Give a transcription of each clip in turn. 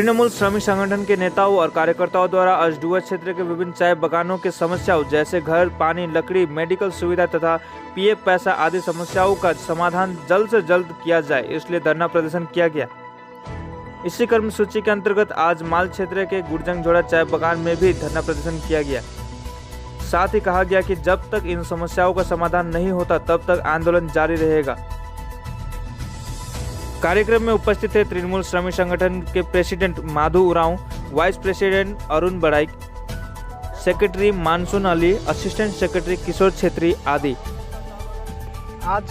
तृणमूल श्रमिक संगठन के नेताओं और कार्यकर्ताओं द्वारा आज डुअर क्षेत्र के विभिन्न चाय बागानों की समस्याओं जैसे घर, पानी, लकड़ी, मेडिकल सुविधा तथा पीएफ पैसा आदि समस्याओं का समाधान जल्द से जल्द किया जाए, इसलिए धरना प्रदर्शन किया गया। इसी कर्मसूची के अंतर्गत आज माल क्षेत्र के गुरजंगझोड़ा चाय बागान में भी धरना प्रदर्शन किया गया। साथ ही कहा गया कि जब तक इन समस्याओं का समाधान नहीं होता तब तक आंदोलन जारी रहेगा। कार्यक्रम में उपस्थित थे तृणमूल श्रमिक संगठन के president Madhu Oraon, vice president Arun Baraik, secretary Mansoon Ali, assistant secretary Kishore Chhetri आदि। आज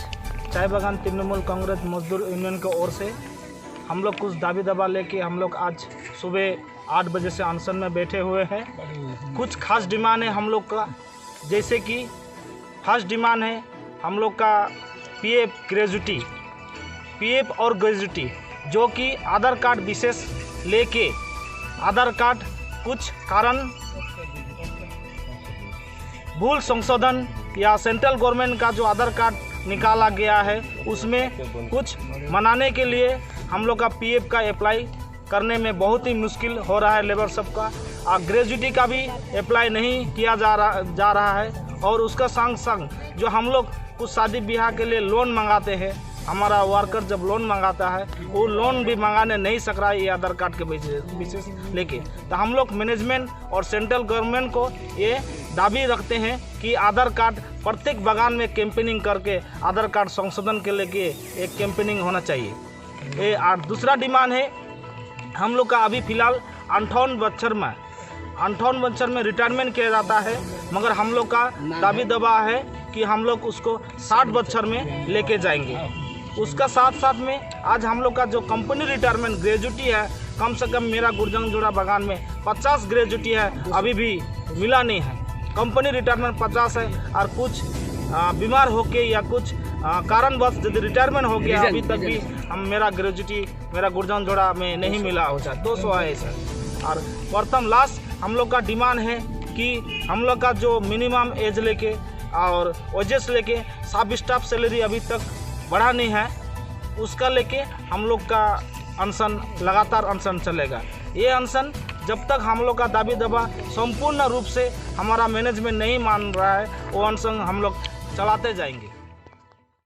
चाय बागान तृणमूल कांग्रेस मजदूर यूनियन की ओर से हम लोग कुछ दाबी दबा लेके हम लोग आज सुबह 8 बजे से अनशन में बैठे हुए हैं। कुछ खास डिमांड है हम लोग का, जैसे कि फर्स्ट डिमांड है हम लोग का पीएफ और ग्रेजुटी, जो कि आधार कार्ड विशेष लेके आधार कार्ड कुछ कारण भूल संशोधन या सेंट्रल गवर्नमेंट का जो आधार कार्ड निकाला गया है उसमें कुछ मनाने के लिए हम लोग का पीएफ का अप्लाई करने में बहुत ही मुश्किल हो रहा है लेबर सबका। और ग्रेजुटी का भी अप्लाई नहीं किया जा रहा है। और उसका संग संग जो हम लोग कुछ शादी ब्याह के लिए लोन मंगाते हैं, हमारा वर्कर जब लोन मंगाता है वो लोन भी मंगाने नहीं सक रहा है ये आधार कार्ड के विशेष लेके। तो हम लोग मैनेजमेंट और सेंट्रल गवर्नमेंट को ये दाबी रखते हैं कि आधार कार्ड प्रत्येक बागान में कैंपेनिंग करके आधार कार्ड संशोधन के लेके एक कैंपेनिंग होना चाहिए। ये और दूसरा डिमांड है हम लोग का अभी फ़िलहाल 58 बच्चर में रिटायरमेंट किया जाता है, मगर हम लोग का दाबी दबा है कि हम लोग उसको 60 बच्चर में लेके जाएंगे। उसका साथ साथ में आज हम लोग का जो कंपनी रिटायरमेंट ग्रेजुटी है, कम से कम मेरा गुरजंगझोड़ा बागान में 50 ग्रेजुटी है, अभी भी मिला नहीं है। कंपनी रिटायरमेंट 50 है और कुछ बीमार होके या कुछ कारणवश यदि रिटायरमेंट हो गया अभी तक भी हम मेरा ग्रेजुटी मेरा गुरजंगझोड़ा में नहीं मिला हो जाए 200 है सर। और प्रथम लास्ट हम लोग का डिमांड है कि हम लोग का जो मिनिमम एज लेके और वजेस लेके सब स्टाफ सैलरी अभी तक बढ़ा नहीं है, उसका लेके हम लोग का अनशन लगातार अनशन चलेगा। ये अनशन जब तक हम लोग का दाबी दबा संपूर्ण रूप से हमारा मैनेजमेंट नहीं मान रहा है, वो अनशन हम लोग चलाते जाएंगे।